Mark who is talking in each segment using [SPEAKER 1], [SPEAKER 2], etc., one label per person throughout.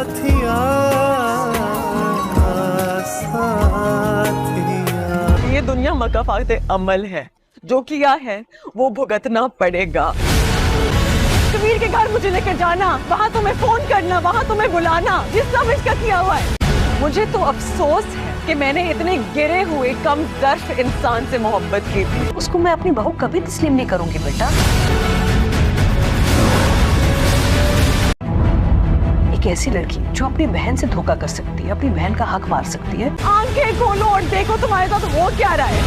[SPEAKER 1] साथिया साथिया।
[SPEAKER 2] ये दुनिया मकाफात अमल है, जो किया है वो भुगतना पड़ेगा। कबीर के घर मुझे लेकर जाना, वहाँ तुम्हें फोन करना, वहाँ तुम्हें बुलाना, जिस सब इसका किया हुआ है। मुझे तो अफसोस है कि मैंने इतने गिरे हुए कम दर्द इंसान से मोहब्बत की थी।
[SPEAKER 3] उसको मैं अपनी बहू कभी तस्लीम नहीं करूंगी बेटा। एक ऐसी लड़की जो अपनी बहन से धोखा कर सकती है, अपनी बहन का हक मार सकती है।
[SPEAKER 2] आंखें खोलो और देखो तुम्हारे साथ हो क्या रहा है।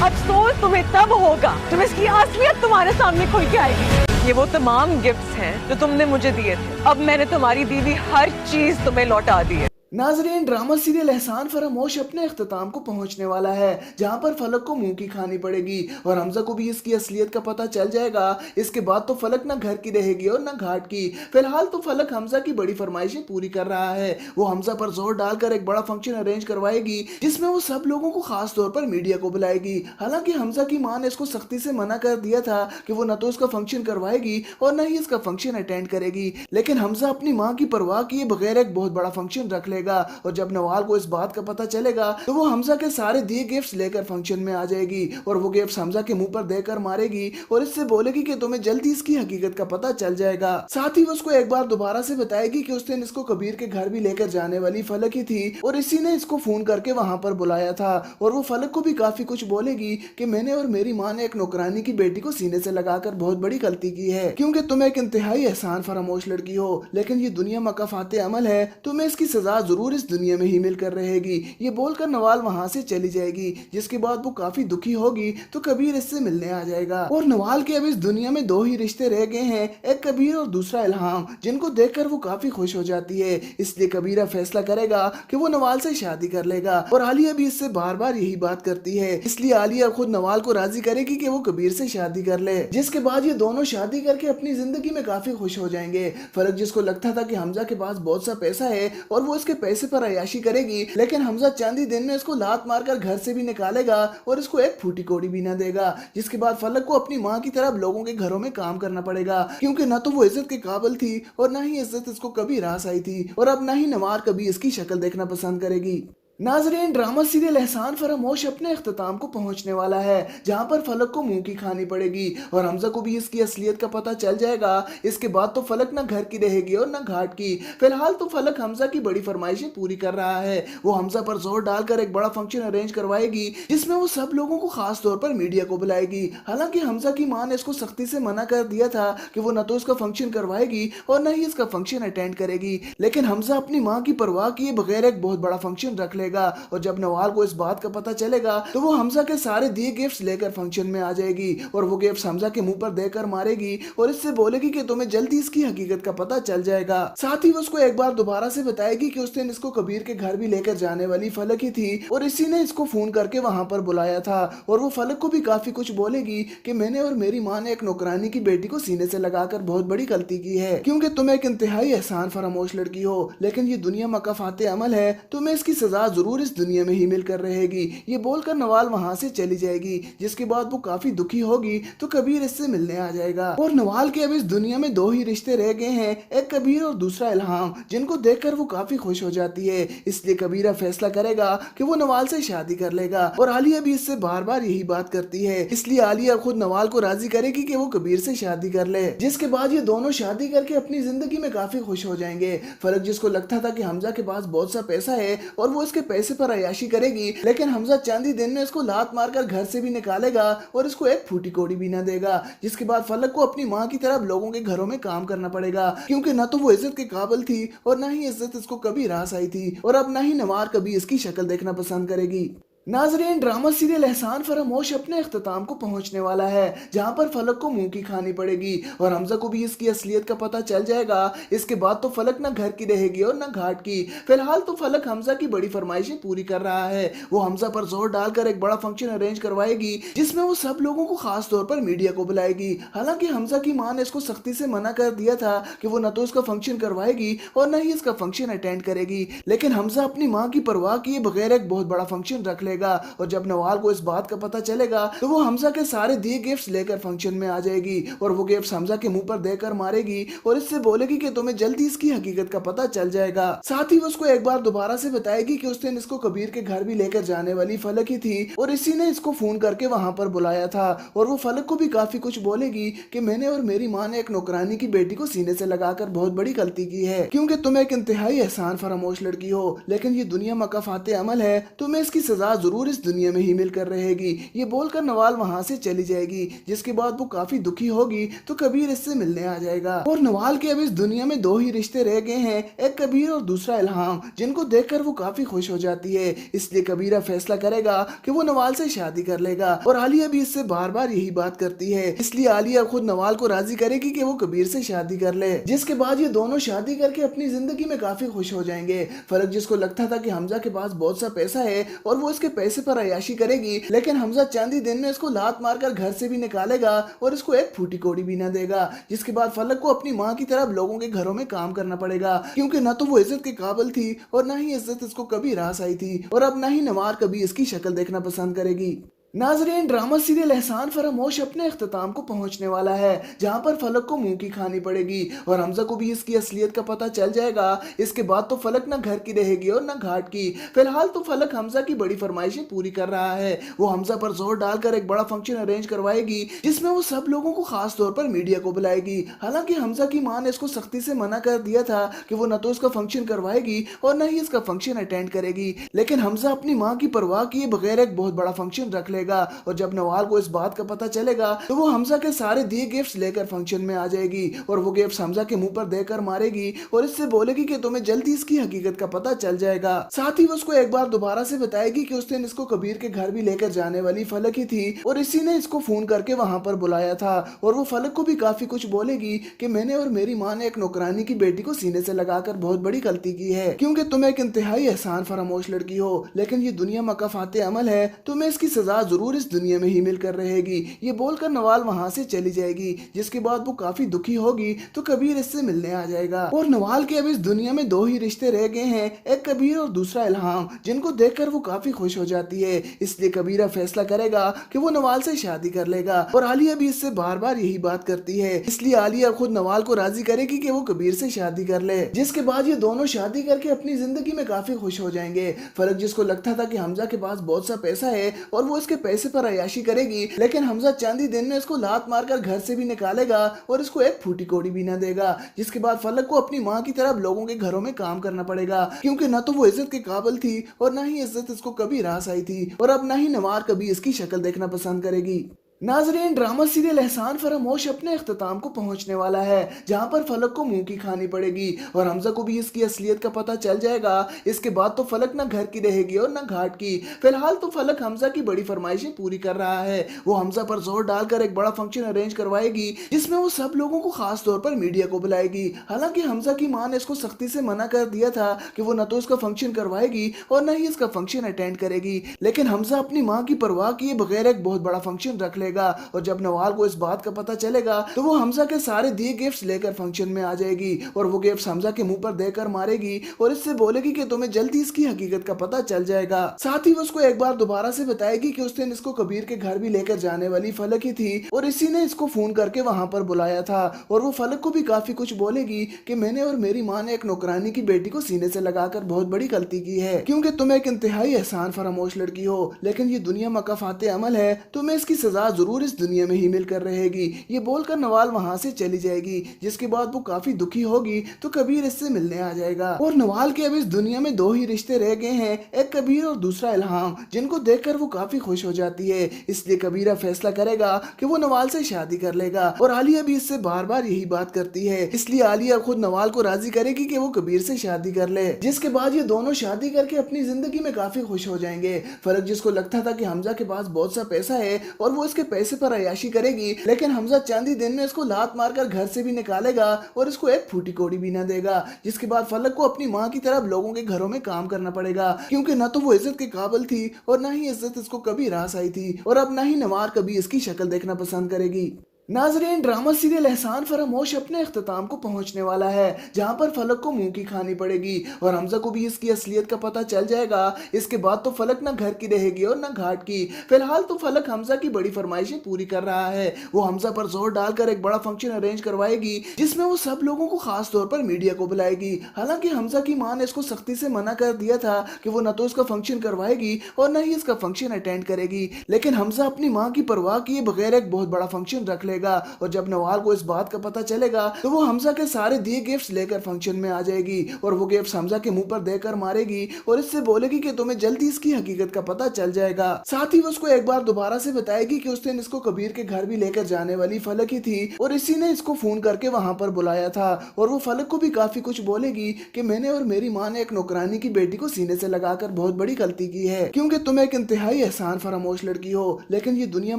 [SPEAKER 2] अफसोस तुम्हें तब होगा जब इसकी असलियत तुम्हारे सामने खुल के आएगी। ये वो तमाम गिफ्ट्स हैं जो तुमने मुझे दिए थे, अब मैंने तुम्हारी दी हुई हर चीज तुम्हें लौटा दी है।
[SPEAKER 4] नाजरीन, ड्रामा सीरियल एहसान फरामोश अपने इख्तिताम को पहुंचने वाला है, जहां पर फलक को मुंह की खानी पड़ेगी और हमजा को भी इसकी असलियत का पता चल जाएगा। इसके बाद तो फलक ना घर की रहेगी और ना घाट की। फिलहाल तो फलक हमजा की बड़ी फरमाइशें पूरी कर रहा है। वो हमजा पर जोर डालकर एक बड़ा फंक्शन अरेंज करवाएगी, जिसमें वो सब लोगों को खास तौर पर मीडिया को बुलाएगी। हालांकि हमजा की मां ने इसको सख्ती से मना कर दिया था कि वो न तो इसका फंक्शन करवाएगी और न ही इसका फंक्शन अटेंड करेगी, लेकिन हमजा अपनी मां की परवाह किए बगैर एक बहुत बड़ा फंक्शन रख लेगा। और जब नवाल को इस बात का पता चलेगा तो वो हमजा के सारे दिए गिफ्ट्स लेकर फंक्शन में आ जाएगी और वो गिफ्ट्स हमजा के मुंह पर देकर मारेगी और इससे बोलेगी कि तुम्हें जल्दी इसकी हकीकत का पता चल जाएगा। साथ ही वो उसको एक बार दोबारा से बताएगी कि उस दिन इसको कबीर के घर भी लेकर जाने वाली फलक ही थी और इसी ने इसको फोन करके वहां पर बुलाया था। और वो फलक को भी काफी कुछ बोलेगी कि मैंने और मेरी माँ ने एक नौकरानी की बेटी को सीने से लगाकर बहुत बड़ी गलती की है, क्योंकि तुम एक इंतहाई एहसान फरामोश लड़की हो, लेकिन ये दुनिया मकाफाते अमल है, तुम्हें इसकी सजा जरूर इस दुनिया में ही मिलकर रहेगी। ये बोलकर नवाल वहां से चली जाएगी, जिसके बाद वो काफी दुखी होगी तो कबीर इससे मिलने आ जाएगा। और नवाल के अब इस दुनिया में दो ही रिश्ते रह गए हैं, एक कबीर और दूसरा इल्हाम, जिनको देखकर वो काफी खुश हो जाती है। इसलिए कबीरा फैसला करेगा कि वो नवाल से शादी कर लेगा और आलिया भी इससे बार बार यही बात करती है। इसलिए आलिया खुद नवाल को राजी करेगी कि वो कबीर से शादी कर ले, जिसके बाद ये दोनों शादी करके अपनी जिंदगी में काफी खुश हो जाएंगे। फर्क जिसको लगता था कि हमजा के पास बहुत सा पैसा है और वो इसके पैसे पर अयाशी करेगी, लेकिन हमजा चंद ही दिन में इसको लात मारकर घर से भी निकालेगा और इसको एक फूटी कोड़ी भी ना देगा। जिसके बाद फलक को अपनी माँ की तरह लोगों के घरों में काम करना पड़ेगा, क्योंकि न तो वो इज्जत के काबिल थी और न ही इज्जत इसको कभी रास आई थी और अब न ही नवार कभी इसकी शक्ल देखना पसंद करेगी। नाजरीन, ड्रामा सीरियल एहसान फरामोश अपने इख्तिताम को पहुंचने वाला है, जहां पर फलक को मुंह की खानी पड़ेगी और हमजा को भी इसकी असलियत का पता चल जाएगा। इसके बाद तो फलक ना घर की रहेगी और ना घाट की। फिलहाल तो फलक हमजा की बड़ी फरमाइशें पूरी कर रहा है। वो हमजा पर जोर डालकर एक बड़ा फंक्शन अरेंज करवाएगी, जिसमें वो सब लोगों को खास तौर पर मीडिया को बुलाएगी। हालांकि हमजा की मां ने इसको सख्ती से मना कर दिया था कि वो न तो इसका फंक्शन करवाएगी और न ही इसका फंक्शन अटेंड करेगी, लेकिन हमजा अपनी मां की परवाह किए बगैर एक बहुत बड़ा फंक्शन रख लेगा। और जब नवाल को इस बात का पता चलेगा तो वो हमजा के सारे दिए गिफ्ट्स लेकर फंक्शन में आ जाएगी और वो गिफ्ट्स हमजा के मुंह पर देकर मारेगी और इससे बोलेगी कि तुम्हें जल्दी इसकी हकीकत का पता चल जाएगा। साथ ही वो उसको एक बार दोबारा से बताएगी कि उस दिन इसको कबीर के घर भी लेकर जाने वाली फलक ही थी और इसी ने इसको फोन करके वहां पर बुलाया था। और वो फलक को भी काफी कुछ बोलेगी कि मैंने और मेरी माँ ने एक नौकरानी की बेटी को सीने से लगाकर बहुत बड़ी गलती की है, क्योंकि तुम एक इंतहाई एहसान फरामोश लड़की हो, लेकिन ये दुनिया मकाफाते अमल है, तुम्हें इसकी सजा जरूर इस दुनिया में ही मिलकर रहेगी। ये बोलकर नवाल वहां से चली जाएगी, जिसके बाद वो काफी दुखी होगी तो कबीर इससे मिलने आ जाएगा। और नवाल के अब इस दुनिया में दो ही रिश्ते रह गए हैं, एक कबीर और दूसरा इल्हाम, जिनको देखकर वो काफी खुश हो जाती है। इसलिए कबीरा फैसला करेगा कि वो नवाल से शादी कर लेगा और आलिया भी इससे बार बार यही बात करती है। इसलिए आलिया खुद नवाल को राजी करेगी कि वो कबीर से शादी कर ले, जिसके बाद ये दोनों शादी करके अपनी जिंदगी में काफी खुश हो जाएंगे। फर्क जिसको लगता था कि हमजा के पास बहुत सा पैसा है और वो इसके पैसे पर अयाशी करेगी, लेकिन हमजा चंद ही दिन में इसको लात मारकर घर से भी निकालेगा और इसको एक फूटी कोड़ी भी ना देगा। जिसके बाद फलक को अपनी माँ की तरह लोगों के घरों में काम करना पड़ेगा, क्योंकि न तो वो इज्जत के काबिल थी और न ही इज्जत इसको कभी रास आई थी और अब न ही नवार कभी इसकी शक्ल देखना पसंद करेगी। नाजरीन, ड्रामा सीरियल एहसान फरामोश अपने इख्तिताम को पहुंचने वाला है, जहां पर फलक को मुंह की खानी पड़ेगी और हमजा को भी इसकी असलियत का पता चल जाएगा। इसके बाद तो फलक ना घर की रहेगी और ना घाट की। फिलहाल तो फलक हमजा की बड़ी फरमाइशें पूरी कर रहा है। वो हमजा पर जोर डालकर एक बड़ा फंक्शन अरेंज करवाएगी, जिसमें वो सब लोगों को खास तौर पर मीडिया को बुलाएगी। हालांकि हमजा की मां ने इसको सख्ती से मना कर दिया था कि वो न तो इसका फंक्शन करवाएगी और न ही इसका फंक्शन अटेंड करेगी, लेकिन हमजा अपनी मां की परवाह किए बगैर एक बहुत बड़ा फंक्शन रख लेगा लगेगा। और जब नवाल को इस बात का पता चलेगा तो वो हमजा के सारे दिए गिफ्ट्स लेकर फंक्शन में आ जाएगी और वो गिफ्ट्स हमजा के मुंह पर देकर मारेगी और इससे बोलेगी कि तुम्हें जल्दी इसकी हकीकत का पता चल जाएगा। साथ ही वो उसको एक बार दोबारा से बताएगी कि उस दिन इसको कबीर के घर भी लेकर जाने वाली फलक ही थी और इसी ने इसको फोन करके वहां पर बुलाया था। और वो फलक को भी काफी कुछ बोलेगी कि मैंने और मेरी माँ ने एक नौकरानी की बेटी को सीने से लगाकर बहुत बड़ी गलती की है, क्योंकि तुम एक इंतहाई एहसान फरामोश लड़की हो, लेकिन ये दुनिया मकाफाते अमल है, तुम्हें इसकी सजा जरूर इस दुनिया में ही मिलकर रहेगी। ये बोलकर नवाल वहां से चली जाएगी, जिसके बाद वो काफी दुखी होगी तो कबीर इससे मिलने आ जाएगा। और नवाल के अब इस दुनिया में दो ही रिश्ते रह गए हैं, एक कबीर और दूसरा इल्हाम, जिनको देखकर वो काफी खुश हो जाती है। इसलिए कबीरा फैसला करेगा कि वो नवाल से शादी कर लेगा और आलिया भी इससे बार बार यही बात करती है। इसलिए आलिया खुद नवाल को राजी करेगी कि वो कबीर से शादी कर ले, जिसके बाद ये दोनों शादी करके अपनी जिंदगी में काफी खुश हो जाएंगे। फलक जिसको लगता था कि हमजा के पास बहुत सा पैसा है और वो इसके पैसे पर अयाशी करेगी, लेकिन हमजा चांदी दिन में इसको लात मारकर घर से भी निकालेगा और इसको एक फूटी कोड़ी भी न देगा। जिसके बाद फलक को अपनी माँ की तरह लोगों के घरों में काम करना पड़ेगा, क्योंकि न तो वो इज्जत के काबिल थी और न ही इज्जत इसको कभी रास आई थी और अब न ही नवार कभी इसकी शक्ल देखना पसंद करेगी। नाजरीन, ड्रामा सीरियल एहसान फरामोश अपने अख्ताम को पहुंचने वाला है, जहां पर फलक को मुंह की खानी पड़ेगी और हमजा को भी इसकी असलियत का पता चल जाएगा। इसके बाद तो फलक न घर की रहेगी और न घाट की। फिलहाल तो फलक हमजा की बड़ी फरमाइशें पूरी कर रहा है। वो हमजा पर जोर डालकर एक बड़ा फंक्शन अरेंज करवाएगी, जिसमें वो सब लोगों को खास तौर पर मीडिया को बुलाएगी। हालांकि हमजा की मां ने इसको सख्ती से मना कर दिया था कि वो न तो इसका फंक्शन करवाएगी और न ही इसका फंक्शन अटेंड करेगी, लेकिन हमजा अपनी मां की परवाह किए बगैर एक बहुत बड़ा फंक्शन रख लेगा। और जब नवाल को इस बात का पता चलेगा तो वो हमजा के सारे दिए गिफ्ट्स लेकर फंक्शन में आ जाएगी और वो गिफ्ट्स हमजा के मुंह पर देकर मारेगी और इससे बोलेगी कि तुम्हें जल्दी इसकी हकीकत का पता चल जाएगा। साथ ही वो उसको एक बार दोबारा से बताएगी कि उस दिन इसको कबीर के घर भी लेकर जाने वाली फलक ही थी और इसी ने इसको फोन करके वहां पर बुलाया था। और वो फलक को भी काफी कुछ बोलेगी कि मैंने और मेरी माँ ने एक नौकरानी की बेटी को सीने से लगाकर बहुत बड़ी गलती की है, क्योंकि तुम एक इंतहाई एहसान फरामोश लड़की हो, लेकिन ये दुनिया मकाफाते अमल है, तुम्हें इसकी सजा जरूर इस दुनिया में ही मिलकर रहेगी। ये बोलकर नवाल वहां से चली जाएगी, जिसके बाद वो काफी दुखी होगी तो कबीर इससे मिलने आ जाएगा। और नवाल के अब इस दुनिया में दो ही रिश्ते रह गए हैं, एक कबीर और दूसरा इल्हाम, जिनको देखकर वो काफी खुश हो जाती है। इसलिए कबीरा फैसला करेगा कि वो नवाल से शादी कर लेगा और आलिया भी इससे बार बार यही बात करती है। इसलिए आलिया खुद नवाल को राजी करेगी कि वो कबीर से शादी कर ले, जिसके बाद ये दोनों शादी करके अपनी जिंदगी में काफी खुश हो जाएंगे। फलक जिसको लगता था कि हमजा के पास बहुत सा पैसा है और वो इसके पैसे पर अयाशी करेगी, लेकिन हमजा चांदी दिन में इसको लात मारकर घर से भी निकालेगा और इसको एक फूटी कोड़ी भी न देगा। जिसके बाद फलक को अपनी माँ की तरह लोगों के घरों में काम करना पड़ेगा, क्योंकि न तो वो इज्जत के काबिल थी और न ही इज्जत इसको कभी रास आई थी और अब न ही नवार कभी इसकी शक्ल देखना पसंद करेगी। नाजरीन, ड्रामा सीरियल एहसान फरामोश अपने अख्ताम को पहुंचने वाला है, जहां पर फलक को मुंह की खानी पड़ेगी और हमजा को भी इसकी असलियत का पता चल जाएगा। इसके बाद तो फलक न घर की रहेगी और न घाट की। फिलहाल तो फलक हमजा की बड़ी फरमाइशें पूरी कर रहा है। वो हमजा पर जोर डालकर एक बड़ा फंक्शन अरेंज करवाएगी, जिसमें वो सब लोगों को खास तौर पर मीडिया को बुलाएगी। हालांकि हमजा की मां ने इसको सख्ती से मना कर दिया था कि वो न तो इसका फंक्शन करवाएगी और न ही इसका फंक्शन अटेंड करेगी, लेकिन हमजा अपनी मां की परवाह किए बगैर एक बहुत बड़ा फंक्शन रख लेगा। और जब नवाल को इस बात का पता चलेगा तो वो हमजा के सारे दिए गिफ्ट्स लेकर फंक्शन में आ जाएगी और वो गिफ्ट्स हमजा के मुंह पर देकर मारेगी और इससे बोलेगी कि तुम्हें जल्दी इसकी हकीकत का पता चल जाएगा। साथ ही वो उसको एक बार दोबारा से बताएगी कि उस दिन इसको कबीर के घर भी लेकर जाने वाली फलक ही थी और इसी ने इसको फोन करके वहां पर बुलाया था। और वो फलक को भी काफी कुछ बोलेगी कि मैंने और मेरी माँ ने एक नौकरानी की बेटी को सीने से लगाकर बहुत बड़ी गलती की है, क्योंकि तुम एक इंतहाई एहसान फरामोश लड़की हो, लेकिन ये दुनिया मकाफाते अमल है, तुम्हें इसकी सजा जरूर इस दुनिया में ही मिलकर रहेगी। ये बोलकर नवाल वहां से चली जाएगी, जिसके बाद वो काफी दुखी होगी तो कबीर इससे मिलने आ जाएगा। और नवाल के अब इस दुनिया में दो ही रिश्ते रह गए हैं, एक कबीर और दूसरा इल्हाम, जिनको देखकर वो काफी खुश हो जाती है। इसलिए कबीरा फैसला करेगा कि वो नवाल से शादी कर लेगा और आलिया भी इससे बार बार यही बात करती है। इसलिए आलिया खुद नवाल को राजी करेगी कि वो कबीर से शादी कर ले, जिसके बाद ये दोनों शादी करके अपनी जिंदगी में काफी खुश हो जाएंगे। फलक जिसको लगता था कि हमजा के पास बहुत सा पैसा है और वो इसके पैसे पर अयाशी करेगी, लेकिन हमजा चांदी दिन में इसको लात मारकर घर से भी निकालेगा और इसको एक फूटी कोड़ी भी न देगा। जिसके बाद फलक को अपनी माँ की तरह लोगों के घरों में काम करना पड़ेगा, क्योंकि न तो वो इज्जत के काबिल थी और न ही इज्जत इसको कभी रास आई थी और अब न ही नवार कभी इसकी शक्ल देखना पसंद करेगी। नाजरीन, ड्रामा सीरियल एहसान फरामोश अपने इख्तिताम को पहुंचने वाला है, जहां पर फलक को मुंह की खानी पड़ेगी और हमजा को भी इसकी असलियत का पता चल जाएगा। इसके बाद तो फलक ना घर की रहेगी और ना घाट की। फिलहाल तो फलक हमजा की बड़ी फरमाइशें पूरी कर रहा है। वो हमजा पर जोर डालकर एक बड़ा फंक्शन अरेंज करवाएगी, जिसमें वो सब लोगों को खास तौर पर मीडिया को बुलाएगी। हालांकि हमजा की मां ने इसको सख्ती से मना कर दिया था कि वो न तो इसका फंक्शन करवाएगी और न ही इसका फंक्शन अटेंड करेगी, लेकिन हमजा अपनी मां की परवाह किए बगैर एक बहुत बड़ा फंक्शन रख लेगा। और जब नवाल को इस बात का पता चलेगा तो वो हमजा के सारे दिए गिफ्ट्स लेकर फंक्शन में आ जाएगी और वो गिफ्ट्स हमजा के मुंह पर देकर मारेगी और इससे बोलेगी कि तुम्हें जल्दी इसकी हकीकत का पता चल जाएगा। साथ ही वो उसको एक बार दोबारा से बताएगी कि उस दिन इसको कबीर के घर भी लेकर जाने वाली फलक ही थी और इसी ने इसको फोन करके वहां पर बुलाया था। और वो फलक को भी काफी कुछ बोलेगी कि मैंने और मेरी माँ ने एक नौकरानी की बेटी को सीने से लगाकर बहुत बड़ी गलती की है, क्योंकि तुम एक इंतहाई एहसान फरामोश लड़की हो, लेकिन ये दुनिया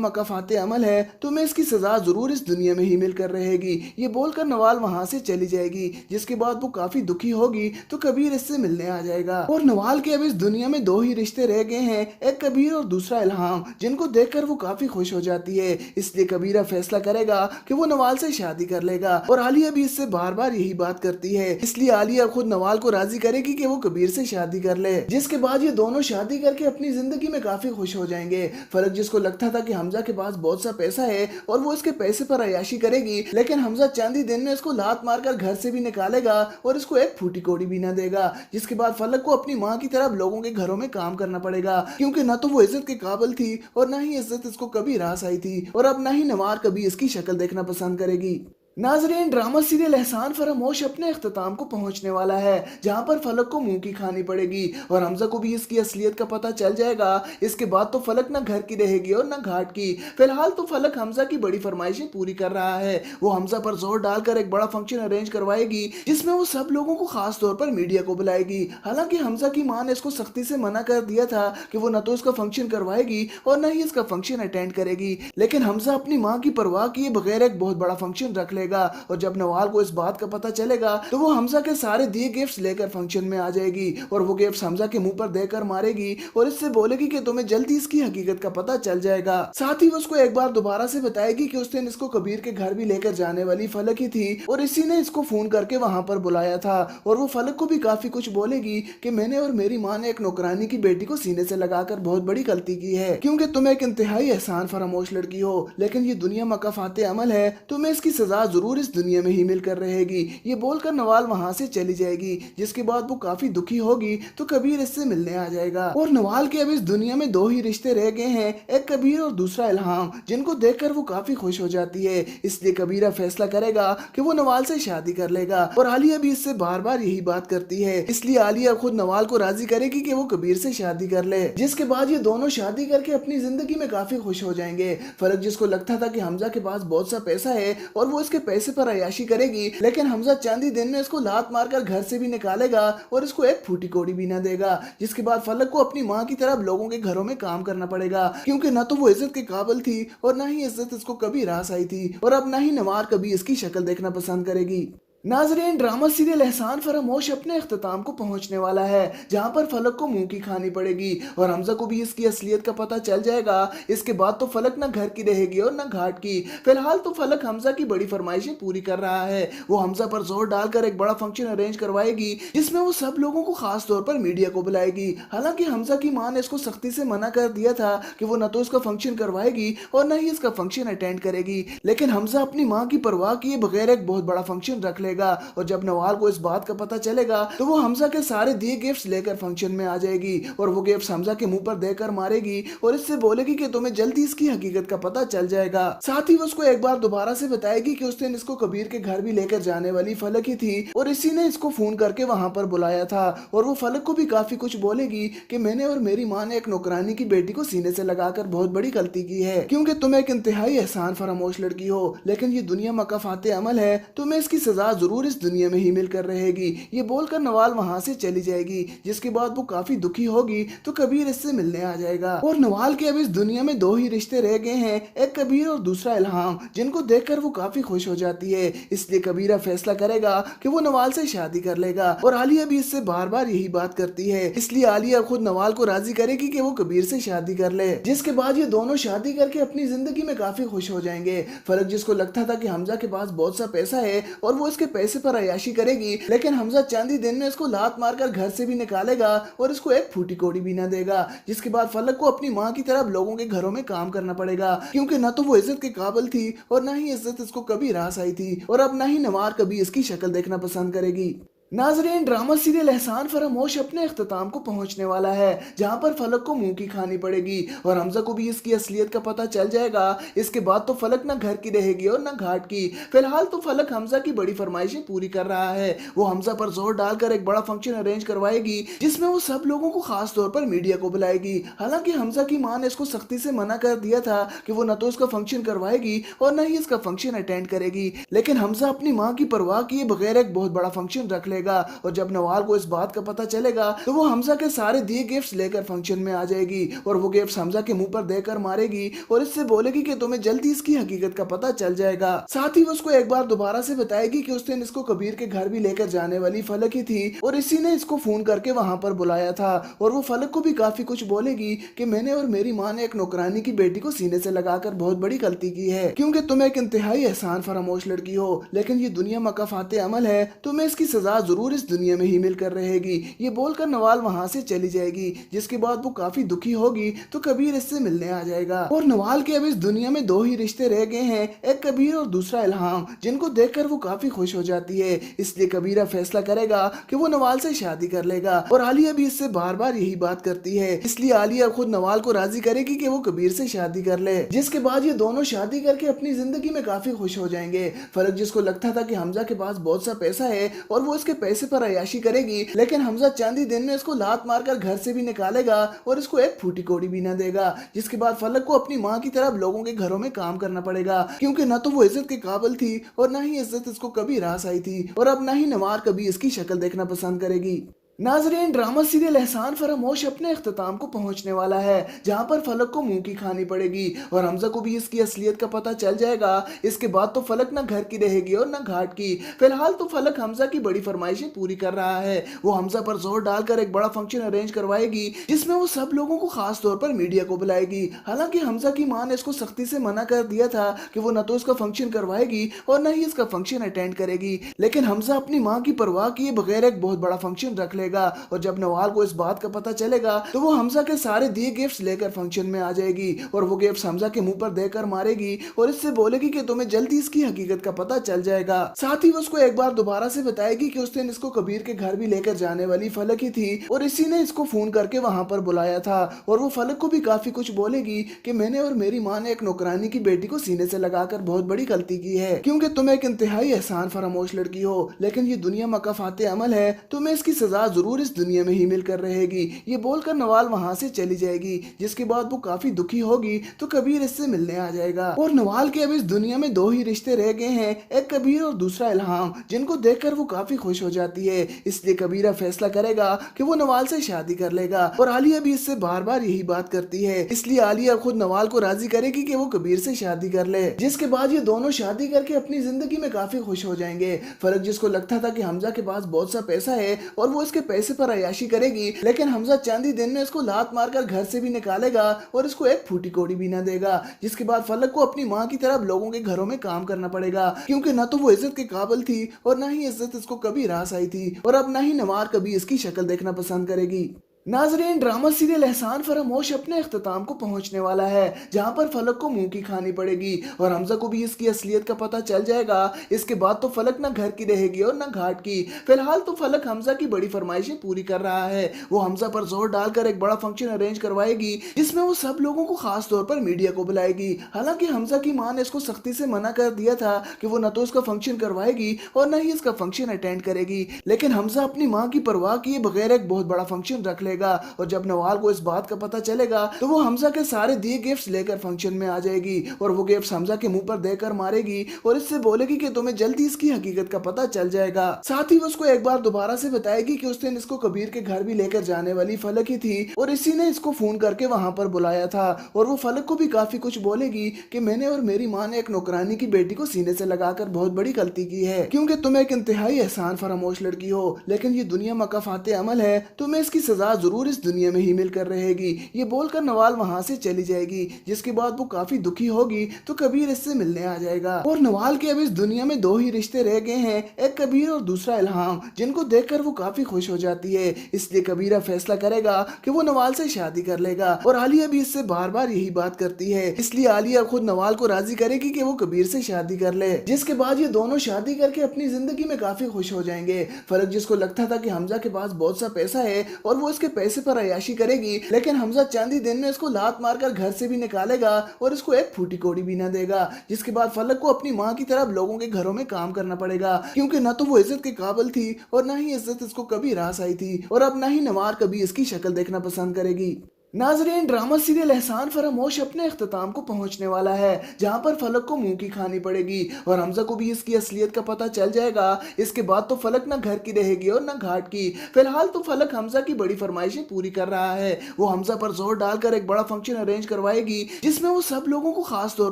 [SPEAKER 4] मकाफाते अमल है, तुम्हें इसकी सजा जरूर इस दुनिया में ही मिलकर रहेगी। ये बोलकर नवाल वहां से चली जाएगी, जिसके बाद वो काफी दुखी होगी तो कबीर इससे मिलने आ जाएगा। और नवाल के अब इस दुनिया में दो ही रिश्ते रह गए हैं, एक कबीर और दूसरा इल्हाम, जिनको देखकर वो काफी खुश हो जाती है। इसलिए कबीर फैसला करेगा कि वो नवाल से शादी कर लेगा और आलिया भी इससे बार बार यही बात करती है। इसलिए आलिया खुद नवाल को राजी करेगी कि वो कबीर से शादी कर ले, जिसके बाद ये दोनों शादी करके अपनी जिंदगी में काफी खुश हो जाएंगे। फलक जिसको लगता था कि हमजा के पास बहुत सा पैसा है और वो इसके पैसे पर अयाशी करेगी, लेकिन हमजा चंद ही दिन में इसको लात मारकर घर से भी निकालेगा और इसको एक फूटी कोड़ी भी ना देगा। जिसके बाद फलक को अपनी माँ की तरह लोगों के घरों में काम करना पड़ेगा, क्योंकि न तो वो इज्जत के काबिल थी और न ही इज्जत इसको कभी रास आई थी और अब न ही नवार कभी इसकी शक्ल देखना पसंद करेगी। नाजरीन, ड्रामा सीरियल एहसान फरामोश अपने इख्तिताम को पहुंचने वाला है, जहां पर फलक को मुंह की खानी पड़ेगी और हमजा को भी इसकी असलियत का पता चल जाएगा। इसके बाद तो फलक ना घर की रहेगी और ना घाट की। फिलहाल तो फलक हमजा की बड़ी फरमाइशें पूरी कर रहा है। वो हमजा पर जोर डालकर एक बड़ा फंक्शन अरेंज करवाएगी, जिसमें वो सब लोगों को खास तौर पर मीडिया को बुलाएगी। हालांकि हमजा की मां ने इसको सख्ती से मना कर दिया था कि वो न तो इसका फंक्शन करवाएगी और न ही इसका फंक्शन अटेंड करेगी, लेकिन हमजा अपनी मां की परवाह किए बगैर एक बहुत बड़ा फंक्शन रख लेगा। और जब नवाल को इस बात का पता चलेगा तो वो हमजा के सारे दिए गिफ्ट्स लेकर फंक्शन में आ जाएगी और वो गिफ्ट्स हमजा के मुंह पर देकर मारेगी और इससे बोलेगी कि तुम्हें जल्दी इसकी हकीकत का पता चल जाएगा। साथ ही वो उसको एक बार दोबारा से बताएगी कि उस दिन इसको कबीर के घर भी लेकर जाने वाली फलक ही थी और इसी ने इसको फोन करके वहां पर बुलाया था। और वो फलक को भी काफी कुछ बोलेगी कि मैंने और मेरी माँ ने एक नौकरानी की बेटी को सीने से लगाकर बहुत बड़ी गलती की है, क्योंकि तुम एक इंतहाई एहसान फरामोश लड़की हो, लेकिन ये दुनिया मकाफाते अमल है, तुम्हें इसकी सजा जरूर इस दुनिया में ही मिलकर रहेगी। ये बोलकर नवाल वहां से चली जाएगी, जिसके बाद वो काफी दुखी होगी तो कबीर इससे मिलने आ जाएगा। और नवाल के अब इस दुनिया में दो ही रिश्ते रह गए हैं, एक कबीर और दूसरा इल्हाम, जिनको देखकर वो काफी खुश हो जाती है। इसलिए कबीर फैसला करेगा कि वो नवाल से शादी कर लेगा और आलिया भी इससे बार बार यही बात करती है। इसलिए आलिया खुद नवाल को राजी करेगी कि वो कबीर से शादी कर ले, जिसके बाद ये दोनों शादी करके अपनी जिंदगी में काफी खुश हो जाएंगे। फलक जिसको लगता था कि हमजा के पास बहुत सा पैसा है और वो इसके पैसे पर अयाशी करेगी, लेकिन हमजा चंद ही दिन में इसको लात मारकर घर से भी निकालेगा और इसको एक फूटी कोड़ी भी ना देगा। जिसके बाद फलक को अपनी माँ की तरह लोगों के घरों में काम करना पड़ेगा, क्योंकि न तो वो इज्जत के काबिल थी और न ही इज्जत इसको कभी रास आई थी और अब न ही नवार कभी इसकी शक्ल देखना पसंद करेगी। नाजरीन, ड्रामा सीरियल एहसान फरामोश अपने इख्तिताम को पहुंचने वाला है, जहां पर फलक को मुंह की खानी पड़ेगी और हमजा को भी इसकी असलियत का पता चल जाएगा। इसके बाद तो फलक ना घर की रहेगी और ना घाट की। फिलहाल तो फलक हमजा की बड़ी फरमाइशें पूरी कर रहा है। वो हमजा पर जोर डालकर एक बड़ा फंक्शन अरेंज करवाएगी, जिसमें वो सब लोगों को खास तौर पर मीडिया को बुलाएगी। हालांकि हमजा की मां ने इसको सख्ती से मना कर दिया था कि वो न तो इसका फंक्शन करवाएगी और न ही इसका फंक्शन अटेंड करेगी, लेकिन हमजा अपनी मां की परवाह किए बगैर एक बहुत बड़ा फंक्शन रख लेगा। और जब नवाल को इस बात का पता चलेगा तो वो हमजा के सारे दिए गिफ्ट्स लेकर फंक्शन में आ जाएगी और वो गिफ्ट्स हमजा के मुंह पर देकर मारेगी और इससे बोलेगी कि तुम्हें जल्दी इसकी हकीकत का पता चल जाएगा। साथ ही वो उसको एक बार दोबारा से बताएगी कि उस दिन इसको कबीर के घर भी लेकर जाने वाली फलक ही थी और इसी ने इसको फोन करके वहां पर बुलाया था। और वो फलक को भी काफी कुछ बोलेगी कि मैंने और मेरी माँ ने एक नौकरानी की बेटी को सीने से लगाकर बहुत बड़ी गलती की है, क्योंकि तुम एक इंतहाई एहसान फरामोश लड़की हो, लेकिन ये दुनिया मकाफाते अमल है, तुम्हें इसकी सजा जरूर इस दुनिया में ही मिलकर रहेगी। ये बोलकर नवाल वहां से चली जाएगी, जिसके बाद वो काफी दुखी होगी तो कबीर इससे मिलने आ जाएगा। और नवाल के अब इस दुनिया में दो ही रिश्ते रह गए हैं, एक कबीर और दूसरा इल्हाम, जिनको देखकर वो काफी खुश हो जाती है। इसलिए कबीरा फैसला करेगा कि वो नवाल से शादी कर लेगा। और आलिया भी इससे बार बार यही बात करती है, इसलिए आलिया खुद नवाल को राजी करेगी कि वो कबीर से शादी कर ले। जिसके बाद ये दोनों शादी करके अपनी जिंदगी में काफी खुश हो जाएंगे। फलक जिसको लगता था कि हमजा के पास बहुत सा पैसा है और वो इसके पैसे पर अयाशी करेगी, लेकिन हमजा चंद ही दिन में इसको लात मारकर घर से भी निकालेगा और इसको एक फूटी कोड़ी भी ना देगा। जिसके बाद फलक को अपनी माँ की तरह लोगों के घरों में काम करना पड़ेगा, क्योंकि न तो वो इज्जत के काबिल थी और न ही इज्जत इसको कभी रास आई थी, और अब न ही नवार कभी इसकी शक्ल देखना पसंद करेगी। नाजरीन, ड्रामा सीरियल एहसान फरामोश अपने इख्तिताम को पहुंचने वाला है, जहां पर फलक को मुंह की खानी पड़ेगी और हमजा को भी इसकी असलियत का पता चल जाएगा। इसके बाद तो फलक ना घर की रहेगी और ना घाट की। फिलहाल तो फलक हमजा की बड़ी फरमाइशें पूरी कर रहा है। वो हमजा पर जोर डालकर एक बड़ा फंक्शन अरेंज करवाएगी, जिसमें वो सब लोगों को खास तौर पर मीडिया को बुलाएगी। हालांकि हमजा की मां ने इसको सख्ती से मना कर दिया था कि वो न तो इसका फंक्शन करवाएगी और न ही इसका फंक्शन अटेंड करेगी, लेकिन हमजा अपनी मां की परवाह किए बगैर एक बहुत बड़ा फंक्शन रख लेगा। और जब नवाल को इस बात का पता चलेगा तो वो हमजा के सारे दिए गिफ्ट्स लेकर फंक्शन में आ जाएगी और वो गिफ्ट्स हमजा के मुंह पर देकर मारेगी और इससे बोलेगी कि तुम्हें जल्दी इसकी हकीकत का पता चल जाएगा। साथ ही वो उसको एक बार दोबारा से बताएगी कि उस दिन इसको कबीर के घर भी लेकर जाने वाली फलक ही थी और इसी ने इसको फोन करके वहां पर बुलाया था। और वो फलक को भी काफी कुछ बोलेगी कि मैंने और मेरी माँ ने एक नौकरानी की बेटी को सीने से लगाकर बहुत बड़ी गलती की है, क्योंकि तुम एक इंतहाई एहसान फरामोश लड़की हो, लेकिन ये दुनिया मकाफाते अमल है, तुम्हें इसकी सजा जरूर इस दुनिया में ही मिलकर रहेगी। ये बोलकर नवाल वहां से चली जाएगी, जिसके बाद वो काफी दुखी होगी तो कबीर इससे मिलने आ जाएगा। और नवाल के अब इस दुनिया में दो ही रिश्ते रह गए हैं, एक कबीर और दूसरा इल्हाम, जिनको देखकर वो काफी खुश हो जाती है। इसलिए कबीरा फैसला करेगा कि वो नवाल से शादी कर लेगा। और आलिया भी इससे बार बार यही बात करती है, इसलिए आलिया खुद नवाल को राजी करेगी कि वो कबीर से शादी कर ले। जिसके बाद ये दोनों शादी करके अपनी जिंदगी में काफी खुश हो जाएंगे। फलक जिसको लगता था कि हमजा के पास बहुत सा पैसा है और वो इसके पैसे पर अयाशी करेगी, लेकिन हमजा चंद ही दिन में इसको लात मारकर घर से भी निकालेगा और इसको एक फूटी कोड़ी भी ना देगा। जिसके बाद फलक को अपनी माँ की तरह लोगों के घरों में काम करना पड़ेगा, क्योंकि न तो वो इज्जत के काबिल थी और न ही इज्जत इसको कभी रास आई थी, और अब न ही नवार कभी इसकी शक्ल देखना पसंद करेगी। नाजरीन, ड्रामा सीरियल एहसान फरामोश अपने इख्तिताम को पहुंचने वाला है, जहां पर फलक को मुंह की खानी पड़ेगी और हमजा को भी इसकी असलियत का पता चल जाएगा। इसके बाद तो फलक ना घर की रहेगी और ना घाट की। फिलहाल तो फलक हमजा की बड़ी फरमाइशें पूरी कर रहा है। वो हमजा पर जोर डालकर एक बड़ा फंक्शन अरेंज करवाएगी, जिसमें वो सब लोगों को खास तौर पर मीडिया को बुलाएगी। हालांकि हमजा की मां ने इसको सख्ती से मना कर दिया था कि वो न तो इसका फंक्शन करवाएगी और न ही इसका फंक्शन अटेंड करेगी, लेकिन हमजा अपनी मां की परवाह किए बगैर एक बहुत बड़ा फंक्शन रख लेगा। और जब नवाल को इस बात का पता चलेगा तो वो हमजा के सारे दिए गिफ्ट्स लेकर फंक्शन में आ जाएगी और वो गिफ्ट्स हमजा के मुंह पर देकर मारेगी और इससे बोलेगी कि तुम्हें जल्दी इसकी हकीकत का पता चल जाएगा। साथ ही वो उसको एक बार दोबारा से बताएगी कि उस दिन इसको कबीर के घर भी लेकर जाने वाली फलक ही थी और इसी ने इसको फोन करके वहां पर बुलाया था। और वो फलक को भी काफी कुछ बोलेगी कि मैंने और मेरी माँ ने एक नौकरानी की बेटी को सीने से लगाकर बहुत बड़ी गलती की है, क्योंकि तुम एक इंतहाई एहसान फरामोश लड़की हो, लेकिन ये दुनिया मकाफाते अमल है, तुम्हें इसकी सजा जरूर इस दुनिया में ही मिलकर रहेगी। ये बोलकर नवाल वहां से चली जाएगी, जिसके बाद वो काफी दुखी होगी तो कबीर इससे मिलने आ जाएगा। और नवाल के अब इस दुनिया में दो ही रिश्ते रह गए हैं, एक कबीर और दूसरा इल्हाम, जिनको देखकर वो काफी खुश हो जाती है। इसलिए कबीरा फैसला करेगा कि वो नवाल से शादी कर लेगा। और आलिया भी इससे बार बार यही बात करती है, इसलिए आलिया खुद नवाल को राजी करेगी कि वो कबीर से शादी कर ले। जिसके बाद ये दोनों शादी करके अपनी जिंदगी में काफी खुश हो जाएंगे। फलक जिसको लगता था कि हमजा के पास बहुत सा पैसा है और वो इसके पैसे पर अयाशी करेगी, लेकिन हमजा चंद ही दिन में इसको लात मारकर घर से भी निकालेगा और इसको एक फूटी कोड़ी भी ना देगा। जिसके बाद फलक को अपनी माँ की तरह लोगों के घरों में काम करना पड़ेगा, क्योंकि न तो वो इज्जत के काबिल थी और न ही इज्जत इसको कभी रास आई थी, और अब न ही नवार कभी इसकी शक्ल देखना पसंद करेगी। नाजरीन, ड्रामा सीरियल एहसान फरामोश अपने इख्तिताम को पहुंचने वाला है, जहां पर फलक को मुंह की खानी पड़ेगी और हमजा को भी इसकी असलियत का पता चल जाएगा। इसके बाद तो फलक ना घर की रहेगी और ना घाट की। फिलहाल तो फलक हमजा की बड़ी फरमाइशें पूरी कर रहा है। वो हमजा पर जोर डालकर एक बड़ा फंक्शन अरेंज करवाएगी, जिसमें वो सब लोगों को खास तौर पर मीडिया को बुलाएगी। हालांकि हमजा की मां ने इसको सख्ती से मना कर दिया था कि वो न तो इसका फंक्शन करवाएगी और न ही इसका फंक्शन अटेंड करेगी, लेकिन हमजा अपनी मां की परवाह किए बगैर एक बहुत बड़ा फंक्शन रख लेगा लगेगा और जब नवाल को इस बात का पता चलेगा तो वो हमजा के सारे दिए गिफ्ट्स लेकर फंक्शन में आ जाएगी और वो गिफ्ट्स हमजा के मुंह पर देकर मारेगी और इससे बोलेगी कि तुम्हें जल्दी इसकी हकीकत का पता चल जाएगा। साथ ही वो उसको एक बार दोबारा से बताएगी कि उस दिन इसको कबीर के घर भी लेकर जाने वाली फलक ही थी और इसी ने इसको फोन करके वहां पर बुलाया था और वो फलक को भी काफी कुछ बोलेगी कि मैंने और मेरी माँ ने एक नौकरानी की बेटी को सीने से लगाकर बहुत बड़ी गलती की है, क्योंकि तुम एक इंतहाई एहसान फरामोश लड़की हो, लेकिन ये दुनिया मकाफाते अमल है, तुम्हें इसकी सजा जरूर इस दुनिया में ही मिलकर रहेगी। ये बोलकर नवाल वहां से चली जाएगी, जिसके बाद वो काफी दुखी होगी तो कबीर इससे मिलने आ जाएगा और नवाल के अब इस दुनिया में दो ही रिश्ते रह गए हैं, एक कबीर और दूसरा इल्हाम, जिनको देखकर वो काफी खुश हो जाती है। इसलिए कबीरा फैसला करेगा कि वो नवाल से शादी कर लेगा और आलिया भी इससे बार बार यही बात करती है। इसलिए आलिया खुद नवाल को राजी करेगी कि वो कबीर से शादी कर ले, जिसके बाद ये दोनों शादी करके अपनी जिंदगी में काफी खुश हो जाएंगे। फलक जिसको लगता था कि हमजा के पास बहुत सा पैसा है और वो इसके पैसे पर अयाशी करेगी, लेकिन हमजा चांदी दिन में इसको लात मारकर घर से भी निकालेगा और इसको एक फूटी कोड़ी भी न देगा। जिसके बाद फलक को अपनी माँ की तरह लोगों के घरों में काम करना पड़ेगा, क्योंकि न तो वो इज्जत के काबिल थी और न ही इज्जत इसको कभी रास आई थी और अब न ही नवार कभी इसकी शक्ल देखना पसंद करेगी। नाजरीन, ड्रामा सीरियल एहसान फरामोश अपने इख्तिताम को पहुंचने वाला है, जहां पर फलक को मुंह की खानी पड़ेगी और हमजा को भी इसकी असलियत का पता चल जाएगा। इसके बाद तो फलक ना घर की रहेगी और ना घाट की। फिलहाल तो फलक हमजा की बड़ी फरमाइशें पूरी कर रहा है। वो हमजा पर जोर डालकर एक बड़ा फंक्शन अरेंज करवाएगी, जिसमें वो सब लोगों को खास तौर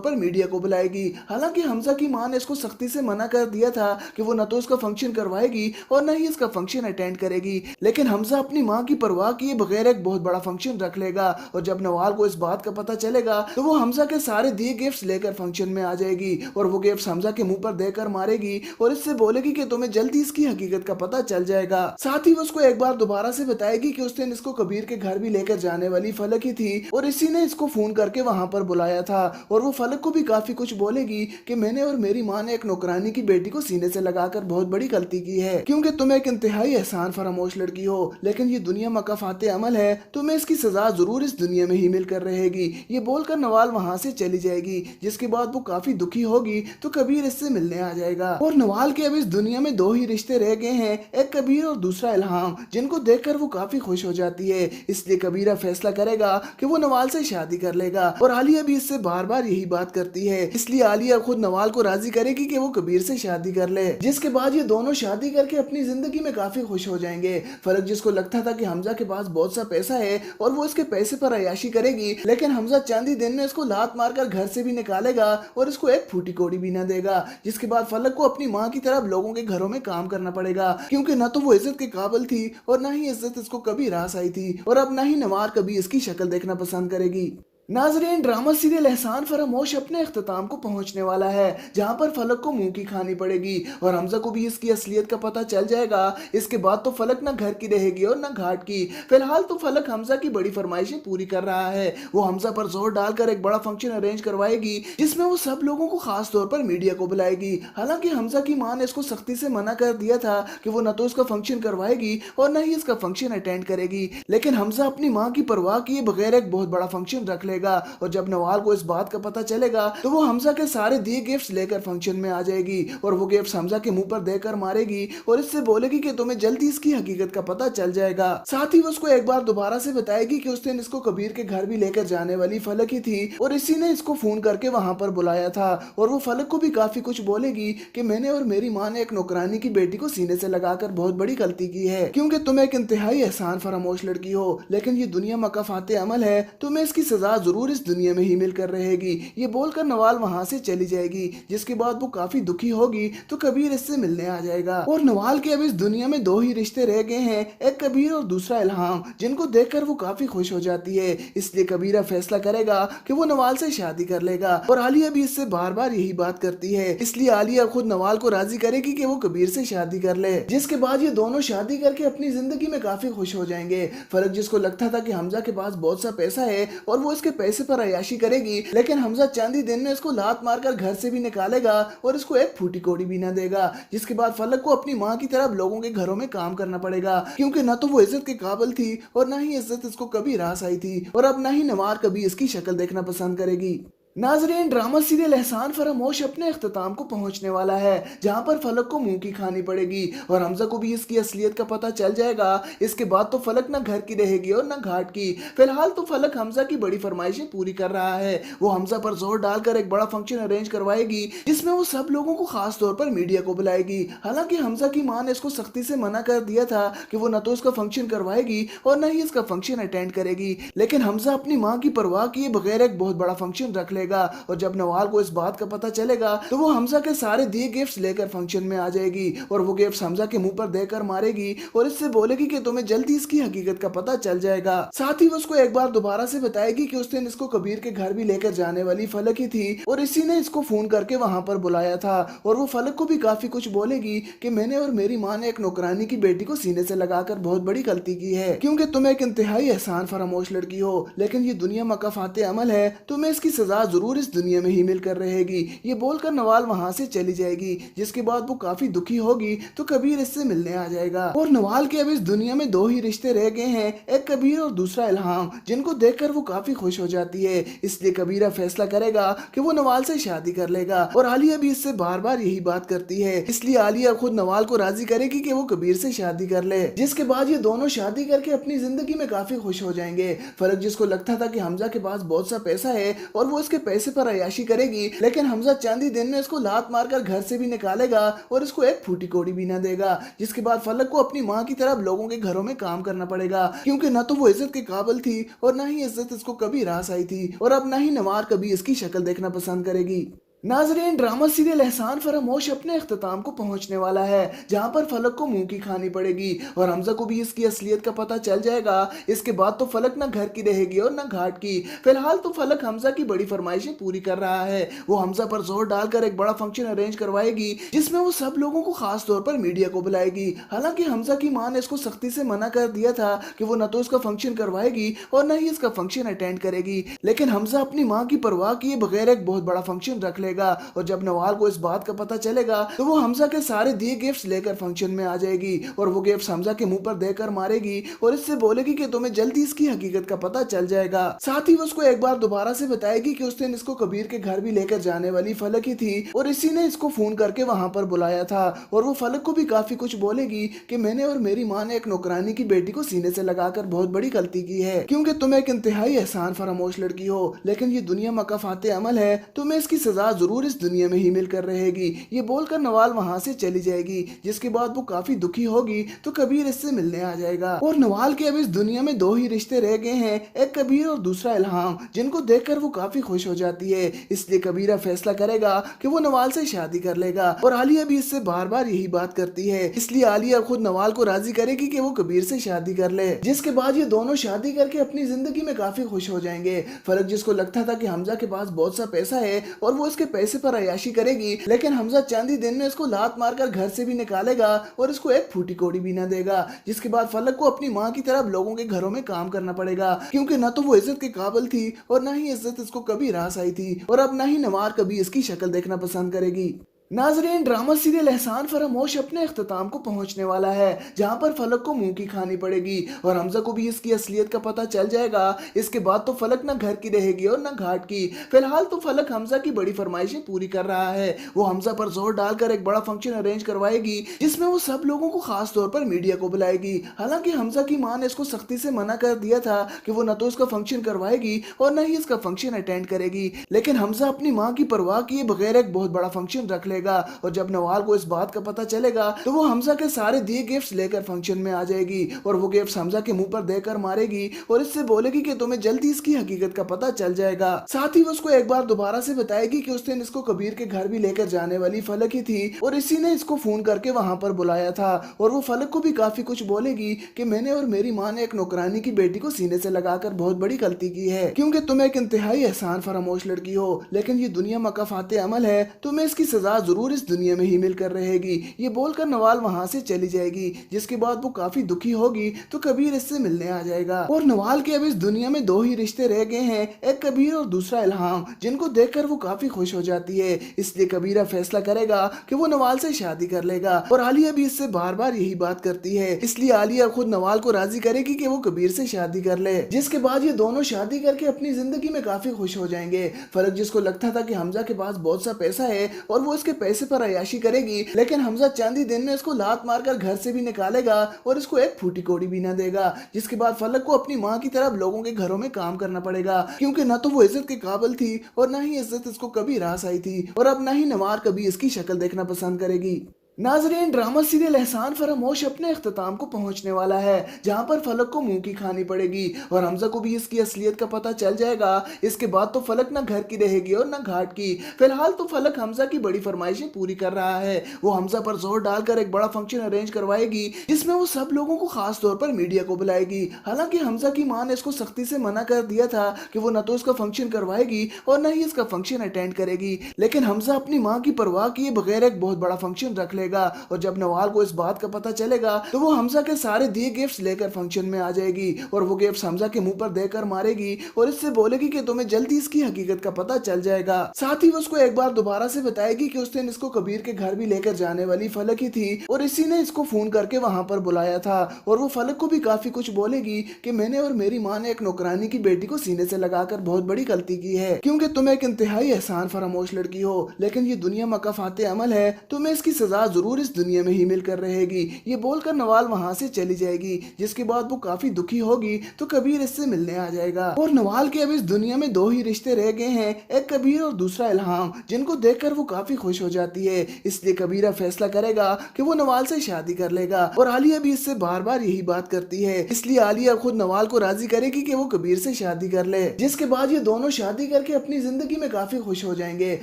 [SPEAKER 4] पर मीडिया को बुलाएगी। हालांकि हमजा की मां ने इसको सख्ती से मना कर दिया था कि वो न तो इसका फंक्शन करवाएगी और न ही इसका फंक्शन अटेंड करेगी, लेकिन हमजा अपनी मां की परवाह किए बगैर एक बहुत बड़ा फंक्शन रख लेगा और जब नवाल को इस बात का पता चलेगा तो वो हमजा के सारे दिए गिफ्ट्स लेकर फंक्शन में आ जाएगी और वो गिफ्ट्स हमजा के मुंह पर देकर मारेगी और इससे बोलेगी कि तुम्हें जल्दी इसकी हकीकत का पता चल जाएगा। साथ ही वो उसको एक बार दोबारा से बताएगी कि उस दिन इसको कबीर के घर भी लेकर जाने वाली फलक ही थी और इसी ने इसको फोन करके वहां पर बुलाया था और वो फलक को भी काफी कुछ बोलेगी कि मैंने और मेरी माँ ने एक नौकरानी की बेटी को सीने से लगाकर बहुत बड़ी गलती की है, क्योंकि तुम एक इंतहाई एहसान फरामोश लड़की हो, लेकिन ये दुनिया मकाफाते अमल है, तुम्हें इसकी सजा जरूर इस दुनिया में ही मिलकर रहेगी। ये बोलकर नवाल वहां से चली जाएगी, जिसके बाद वो काफी दुखी होगी तो कबीर इससे मिलने आ जाएगा और नवाल के अब इस दुनिया में दो ही रिश्ते रह गए हैं, एक कबीर और दूसरा इल्हाम, जिनको देखकर वो काफी खुश हो जाती है। इसलिए कबीरा फैसला करेगा कि वो नवाल से शादी कर लेगा और आलिया भी इससे बार बार यही बात करती है। इसलिए आलिया खुद नवाल को राजी करेगी कि वो कबीर से शादी कर ले, जिसके बाद ये दोनों शादी करके अपनी जिंदगी में काफी खुश हो जाएंगे। फलक जिसको लगता था कि हमजा के पास बहुत सा पैसा है और वो इसके पैसे पर अयाशी करेगी, लेकिन हमजा चांदी दिन में इसको लात मारकर घर से भी निकालेगा और इसको एक फूटी कोड़ी भी न देगा। जिसके बाद फलक को अपनी माँ की तरह लोगों के घरों में काम करना पड़ेगा, क्योंकि न तो वो इज्जत के काबिल थी और न ही इज्जत इसको कभी रास आई थी और अब न ही नवार कभी इसकी शक्ल देखना पसंद करेगी। नाजरीन, ड्रामा सीरियल एहसान फरामोश अपने इख्तिताम को पहुंचने वाला है, जहां पर फलक को मुंह की खानी पड़ेगी और हमजा को भी इसकी असलियत का पता चल जाएगा। इसके बाद तो फलक ना घर की रहेगी और ना घाट की। फिलहाल तो फलक हमजा की बड़ी फरमाइशें पूरी कर रहा है। वो हमजा पर जोर डालकर एक बड़ा फंक्शन अरेंज करवाएगी, जिसमें वो सब लोगों को खास तौर पर मीडिया को बुलाएगी। हालांकि हमजा की मां ने इसको सख्ती से मना कर दिया था कि वो न तो इसका फंक्शन करवाएगी और न ही इसका फंक्शन अटेंड करेगी, लेकिन हमजा अपनी मां की परवाह किए बगैर एक बहुत बड़ा फंक्शन रख और जब नवाल को इस बात का पता चलेगा तो वो हमजा के सारे दिए गिफ्ट्स लेकर फंक्शन में आ जाएगी और वो गिफ्ट्स हमजा के मुंह पर देकर मारेगी और इससे बोलेगी कि तुम्हें जल्दी इसकी हकीकत का पता चल जाएगा। साथ ही वो उसको एक बार दोबारा से बताएगी कि उस दिन इसको कबीर के घर भी लेकर जाने वाली फलक ही थी और इसी ने इसको फोन करके वहां पर बुलाया था और वो फलक को भी काफी कुछ बोलेगी कि मैंने और मेरी माँ ने एक नौकरानी की बेटी को सीने से लगाकर बहुत बड़ी गलती की है, क्योंकि तुम एक इंतहाई एहसान फरामोश लड़की हो, लेकिन ये दुनिया मकाफाते अमल है, तुम्हें इसकी सजा जरूर इस दुनिया में ही मिलकर रहेगी। ये बोलकर नवाल वहां से चली जाएगी, जिसके बाद वो काफी दुखी होगी तो कबीर इससे मिलने आ जाएगा और नवाल के अब इस दुनिया में दो ही रिश्ते रह गए हैं, एक कबीर और दूसरा इल्हाम, जिनको देखकर वो काफी खुश हो जाती है। इसलिए कबीरा फैसला करेगा कि वो नवाल से शादी कर लेगा और आलिया भी इससे बार बार यही बात करती है। इसलिए आलिया खुद नवाल को राजी करेगी कि वो कबीर से शादी कर ले, जिसके बाद ये दोनों शादी करके अपनी जिंदगी में काफी खुश हो जाएंगे। फलक जिसको लगता था कि हमजा के पास बहुत सा पैसा है और वो इसके पैसे पर अयाशी करेगी, लेकिन हमजा चांदी दिन में इसको लात मारकर घर से भी निकालेगा और इसको एक फूटी कोड़ी भी न देगा। जिसके बाद फलक को अपनी माँ की तरह लोगों के घरों में काम करना पड़ेगा, क्योंकि न तो वो इज्जत के काबिल थी और न ही इज्जत इसको कभी रास आई थी और अब न ही नवार कभी इसकी शक्ल देखना पसंद करेगी। नाजरीन, ड्रामा सीरियल एहसान फरामोश अपने अख्ताम को पहुंचने वाला है, जहां पर फलक को मुंह की खानी पड़ेगी और हमजा को भी इसकी असलियत का पता चल जाएगा। इसके बाद तो फलक ना घर की रहेगी और ना घाट की। फिलहाल तो फलक हमजा की बड़ी फरमाइशें पूरी कर रहा है। वो हमजा पर जोर डालकर एक बड़ा फंक्शन अरेंज करवाएगी, जिसमें वो सब लोगों को खास तौर पर मीडिया को बुलाएगी। हालांकि हमजा की मां ने इसको सख्ती से मना कर दिया था कि वो न तो इसका फंक्शन करवाएगी और न ही इसका फंक्शन अटेंड करेगी, लेकिन हमजा अपनी मां की परवाह किए बगैर एक बहुत बड़ा फंक्शन रख लेगा। और जब नवाल को इस बात का पता चलेगा तो वो हमजा के सारे दिए गिफ्ट्स लेकर फंक्शन में आ जाएगी और वो गिफ्ट्स हमजा के मुंह पर देकर मारेगी और इससे बोलेगी कि तुम्हें जल्दी इसकी हकीकत का पता चल जाएगा। साथ ही वो उसको एक बार दोबारा से बताएगी कि उस दिन इसको कबीर के घर भी लेकर जाने वाली फलक ही थी और इसी ने इसको फोन करके वहां पर बुलाया था। और वो फलक को भी काफी कुछ बोलेगी कि मैंने और मेरी माँ ने एक नौकरानी की बेटी को सीने से लगाकर बहुत बड़ी गलती की है, क्योंकि तुम एक इंतहाई एहसान फरामोश लड़की हो, लेकिन ये दुनिया मकाफाते अमल है, तुम्हें इसकी सजा जरूर इस दुनिया में ही मिलकर रहेगी। ये बोलकर नवाल वहां से चली जाएगी, जिसके बाद वो काफी दुखी होगी तो कबीर इससे मिलने आ जाएगा। और नवाल के अब इस दुनिया में दो ही रिश्ते रह गए हैं, एक कबीर और दूसरा इल्हाम, जिनको देखकर वो काफी खुश हो जाती है। इसलिए कबीरा फैसला करेगा कि वो नवाल से शादी कर लेगा और आलिया भी इससे बार बार यही बात करती है। इसलिए आलिया खुद नवाल को राजी करेगी कि वो कबीर से शादी कर ले, जिसके बाद ये दोनों शादी करके अपनी जिंदगी में काफी खुश हो जाएंगे। फलक जिसको लगता था कि हमजा के पास बहुत सा पैसा है और वो इसके पैसे पर अयाशी करेगी, लेकिन हमजा चांदी दिन में इसको लात मारकर घर से भी निकालेगा और इसको एक फूटी कोड़ी भी ना देगा। जिसके बाद फलक को अपनी माँ की तरह लोगों के घरों में काम करना पड़ेगा, क्योंकि न तो वो इज्जत के काबिल थी और न ही इज्जत इसको कभी रास आई थी और अब न ही नवार कभी इसकी शक्ल देखना पसंद करेगी। नाजरीन, ड्रामा सीरियल एहसान फरामोश अपने अख्ताम को पहुंचने वाला है, जहां पर फलक को मुंह की खानी पड़ेगी और हमजा को भी इसकी असलियत का पता चल जाएगा। इसके बाद तो फलक ना घर की रहेगी और ना घाट की। फिलहाल तो फलक हमजा की बड़ी फरमाइशें पूरी कर रहा है। वो हमजा पर जोर डालकर एक बड़ा फंक्शन अरेंज करवाएगी, जिसमें वो सब लोगों को खास तौर पर मीडिया को बुलाएगी। हालांकि हमजा की मां ने इसको सख्ती से मना कर दिया था कि वो न तो इसका फंक्शन करवाएगी और न ही इसका फंक्शन अटेंड करेगी, लेकिन हमजा अपनी मां की परवाह किए बगैर एक बहुत बड़ा फंक्शन रख लेगा। और जब नवाल को इस बात का पता चलेगा तो वो हमजा के सारे दिए गिफ्ट्स लेकर फंक्शन में आ जाएगी और वो गिफ्ट्स हमजा के मुंह पर देकर मारेगी और इससे बोलेगी कि तुम्हें जल्दी इसकी हकीकत का पता चल जाएगा। साथ ही वो उसको एक बार दोबारा से बताएगी कि उस दिन इसको कबीर के घर भी लेकर जाने वाली फलक ही थी और इसी ने इसको फोन करके वहां पर बुलाया था। और वो फलक को भी काफी कुछ बोलेगी कि मैंने और मेरी माँ ने एक नौकरानी की बेटी को सीने से लगाकर बहुत बड़ी गलती की है, क्योंकि तुम एक इंतहाई एहसान फरामोश लड़की हो, लेकिन ये दुनिया मकाफाते अमल है, तुम्हें इसकी सजा जरूर इस दुनिया में ही मिलकर रहेगी। ये बोलकर नवाल वहां से चली जाएगी, जिसके बाद वो काफी दुखी होगी तो कबीर इससे मिलने आ जाएगा। और नवाल के अब इस दुनिया में दो ही रिश्ते रह गए हैं, एक कबीर और दूसरा इल्हाम, जिनको देखकर वो काफी खुश हो जाती है। इसलिए कबीरा फैसला करेगा कि वो नवाल से शादी कर लेगा और आलिया भी इससे बार बार यही बात करती है। इसलिए आलिया खुद नवाल को राजी करेगी कि वो कबीर से शादी कर ले, जिसके बाद ये दोनों शादी करके अपनी जिंदगी में काफी खुश हो जाएंगे। फलक जिसको लगता था कि हमजा के पास बहुत सा पैसा है और वो इसके पैसे पर अयाशी करेगी, लेकिन हमजा चांदी दिन में इसको लात मारकर घर से भी निकालेगा और इसको एक फूटी कोड़ी भी ना देगा। जिसके बाद फलक को अपनी माँ की तरह लोगों के घरों में काम करना पड़ेगा, क्योंकि न तो वो इज्जत के काबिल थी और न ही इज्जत इसको कभी रास आई थी और अब न ही नवार कभी इसकी शक्ल देखना पसंद करेगी। नाजरीन, ड्रामा सीरियल एहसान फरामोश अपने अख्ताम को पहुंचने वाला है, जहां पर फलक को मुंह की खानी पड़ेगी और हमजा को भी इसकी असलियत का पता चल जाएगा। इसके बाद तो फलक ना घर की रहेगी और ना घाट की। फिलहाल तो फलक हमजा की बड़ी फरमाइशें पूरी कर रहा है। वो हमजा पर जोर डालकर एक बड़ा फंक्शन अरेंज करवाएगी, जिसमें वो सब लोगों को खास तौर पर मीडिया को बुलाएगी। हालांकि हमजा की मां ने इसको सख्ती से मना कर दिया था कि वो न तो इसका फंक्शन करवाएगी और न ही इसका फंक्शन अटेंड करेगी, लेकिन हमजा अपनी मां की परवाह किए बगैर एक बहुत बड़ा फंक्शन रख लेगा। और जब नवाल को इस बात का पता चलेगा तो वो हमजा के सारे दिए गिफ्ट्स लेकर फंक्शन में आ जाएगी और वो गिफ्ट्स हमजा के मुंह पर देकर मारेगी और इससे बोलेगी कि तुम्हें जल्दी इसकी हकीकत का पता चल जाएगा। साथ ही वो उसको एक बार दोबारा से बताएगी कि उस दिन इसको कबीर के घर भी लेकर जाने वाली फलक ही थी और इसी ने इसको फोन करके वहां पर बुलाया था। और वो फलक को भी काफी कुछ बोलेगी कि मैंने और मेरी माँ ने एक नौकरानी की बेटी को सीने से लगाकर बहुत बड़ी गलती की है, क्योंकि तुम एक इंतहाई एहसान फरामोश लड़की हो, लेकिन ये दुनिया मकाफाते अमल है, तुम्हें इसकी सजा जरूर इस दुनिया में ही मिलकर रहेगी। ये बोलकर नवाल वहां से चली जाएगी, जिसके बाद वो काफी दुखी होगी तो कबीर इससे मिलने आ जाएगा। और नवाल के अब इस दुनिया में दो ही रिश्ते रह गए हैं, एक कबीर और दूसरा इल्हाम, जिनको देखकर वो काफी खुश हो जाती है। इसलिए कबीरा फैसला करेगा कि वो नवाल से शादी कर लेगा। और आलिया भी इससे बार बार यही बात करती है, इसलिए आलिया खुद नवाल को राजी करेगी कि वो कबीर से शादी कर ले। जिसके बाद ये दोनों शादी करके अपनी जिंदगी में काफी खुश हो जाएंगे। फर्क जिसको लगता था कि हमजा के पास बहुत सा पैसा है और वो इसके पैसे पर अयाशी करेगी, लेकिन हमजा चंद ही दिन में इसको लात मारकर घर से भी निकालेगा और इसको एक फूटी कोड़ी भी न देगा। जिसके बाद फलक को अपनी माँ की तरह लोगों के घरों में काम करना पड़ेगा, क्योंकि न तो वो इज्जत के काबिल थी और न ही इज्जत इसको कभी रास आई थी, और अब न ही नवार कभी इसकी शक्ल देखना पसंद करेगी। नाजरीन, ड्रामा सीरियल एहसान फरामोश अपने इख्तिताम को पहुंचने वाला है, जहां पर फलक को मुंह की खानी पड़ेगी और हमजा को भी इसकी असलियत का पता चल जाएगा। इसके बाद तो फलक ना घर की रहेगी और ना घाट की। फिलहाल तो फलक हमजा की बड़ी फरमाइशें पूरी कर रहा है। वो हमजा पर जोर डालकर एक बड़ा फंक्शन अरेंज करवाएगी, जिसमें वो सब लोगों को खास तौर पर मीडिया को बुलाएगी। हालांकि हमजा की मां ने इसको सख्ती से मना कर दिया था कि वो न तो इसका फंक्शन करवाएगी और न ही इसका फंक्शन अटेंड करेगी, लेकिन हमजा अपनी मां की परवाह किए बगैर एक बहुत बड़ा फंक्शन रख लेगा। और जब नवाल को इस बात का पता चलेगा तो वो हमजा के सारे दिए गिफ्ट्स लेकर फंक्शन में आ जाएगी और वो गिफ्ट्स हमजा के मुंह पर देकर मारेगी और इससे बोलेगी कि तुम्हें जल्दी इसकी हकीकत का पता चल जाएगा। साथ ही वो उसको एक बार दोबारा से बताएगी कि उस दिन इसको कबीर के घर भी लेकर जाने वाली फलक ही थी और इसी ने इसको फोन करके वहां पर बुलाया था। और वो फलक को भी काफी कुछ बोलेगी कि मैंने और मेरी माँ ने एक नौकरानी की बेटी को सीने से लगाकर बहुत बड़ी गलती की है, क्योंकि तुम एक इंतहाई एहसान फरामोश लड़की हो, लेकिन ये दुनिया मकाफाते अमल है, तुम्हें इसकी सजा जरूर इस दुनिया में ही मिलकर रहेगी। ये बोलकर नवाल वहां से चली जाएगी, जिसके बाद वो काफी दुखी होगी तो कबीर इससे मिलने आ जाएगा। और नवाल के अब इस दुनिया में दो ही रिश्ते रह गए हैं, एक कबीर और दूसरा इल्हाम, जिनको देखकर वो काफी खुश हो जाती है। इसलिए कबीरा फैसला करेगा कि वो नवाल से शादी कर लेगा। और आलिया भी इससे बार बार यही बात करती है, इसलिए आलिया खुद नवाल को राजी करेगी कि वो कबीर से शादी कर ले। जिसके बाद ये दोनों शादी करके अपनी जिंदगी में काफी खुश हो जाएंगे।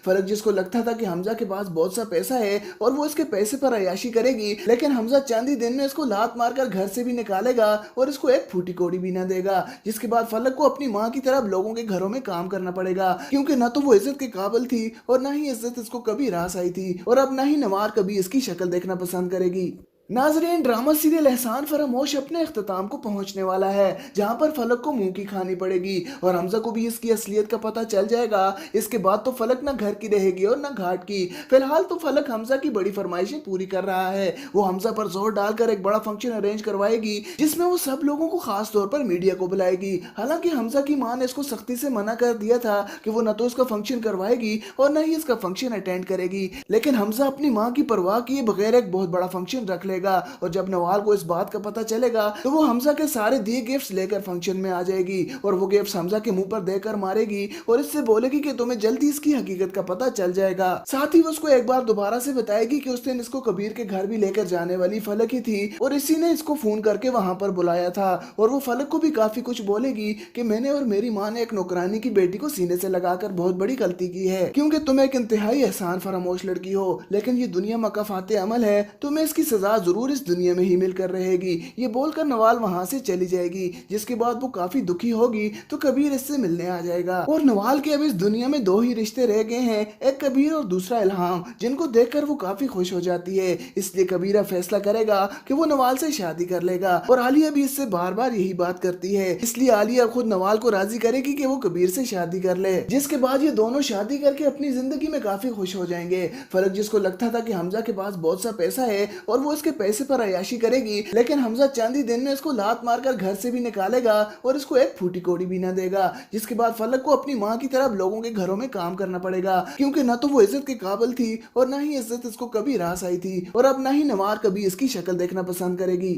[SPEAKER 4] फर्क जिसको लगता था कि हमजा के पास बहुत सा पैसा है और वो इसके पैसे पर अयाशी करेगी, लेकिन हमजा चंद ही दिन में इसको लात मारकर घर से भी निकालेगा और इसको एक फूटी कोड़ी भी न देगा। जिसके बाद फलक को अपनी माँ की तरह लोगों के घरों में काम करना पड़ेगा, क्योंकि न तो वो इज्जत के काबिल थी और न ही इज्जत इसको कभी रास आई थी, और अब न ही नवार कभी इसकी शक्ल देखना पसंद करेगी। नाजरीन, ड्रामा सीरियल एहसान फरामोश अपने इख्तिताम को पहुंचने वाला है, जहां पर फलक को मुंह की खानी पड़ेगी और हमजा को भी इसकी असलियत का पता चल जाएगा। इसके बाद तो फलक ना घर की रहेगी और ना घाट की। फिलहाल तो फलक हमजा की बड़ी फरमाइशें पूरी कर रहा है। वो हमजा पर जोर डालकर एक बड़ा फंक्शन अरेंज करवाएगी, जिसमें वो सब लोगों को खास तौर पर मीडिया को बुलाएगी। हालांकि हमजा की मां ने इसको सख्ती से मना कर दिया था कि वो न तो इसका फंक्शन करवाएगी और न ही इसका फंक्शन अटेंड करेगी, लेकिन हमजा अपनी मां की परवाह किए बगैर एक बहुत बड़ा फंक्शन रख लेगा। और जब नवाल को इस बात का पता चलेगा तो वो हमजा के सारे दिए गिफ्ट्स लेकर फंक्शन में आ जाएगी और वो गिफ्ट्स हमजा के मुंह पर देकर मारेगी और इससे बोलेगी कि तुम्हें जल्दी इसकी हकीकत का पता चल जाएगा। साथ ही वो उसको एक बार दोबारा से बताएगी कि उस दिन इसको कबीर के घर भी लेकर जाने वाली फलक ही थी और इसी ने इसको फोन करके वहां पर बुलाया था। और वो फलक को भी काफी कुछ बोलेगी कि मैंने और मेरी माँ ने एक नौकरानी की बेटी को सीने से लगाकर बहुत बड़ी गलती की है, क्योंकि तुम एक इंतहाई एहसान फरामोश लड़की हो, लेकिन ये दुनिया मकाफाते अमल है, तुम्हें इसकी सजा जरूर इस दुनिया में ही मिलकर रहेगी। ये बोलकर नवाल वहां से चली जाएगी, जिसके बाद वो काफी दुखी होगी तो कबीर इससे मिलने आ जाएगा। और नवाल के अब इस दुनिया में दो ही रिश्ते रह गए हैं, एक कबीर और दूसरा इल्हाम, जिनको देखकर वो काफी खुश हो जाती है। इसलिए कबीरा फैसला करेगा कि वो नवाल से शादी कर लेगा। और आलिया भी इससे बार बार यही बात करती है, इसलिए आलिया खुद नवाल को राजी करेगी कि वो कबीर से शादी कर ले। जिसके बाद ये दोनों शादी करके अपनी जिंदगी में काफी खुश हो जाएंगे। फर्क जिसको लगता था कि हमजा के पास बहुत सा पैसा है और वो इसके पैसे पर अयाशी करेगी, लेकिन हमजा चंद ही दिन में इसको लात मारकर घर से भी निकालेगा और इसको एक फूटी कोड़ी भी न देगा। जिसके बाद फलक को अपनी माँ की तरह लोगों के घरों में काम करना पड़ेगा, क्योंकि न तो वो इज्जत के काबिल थी और न ही इज्जत इसको कभी रास आई थी, और अब न ही नवार कभी इसकी शक्ल देखना पसंद करेगी।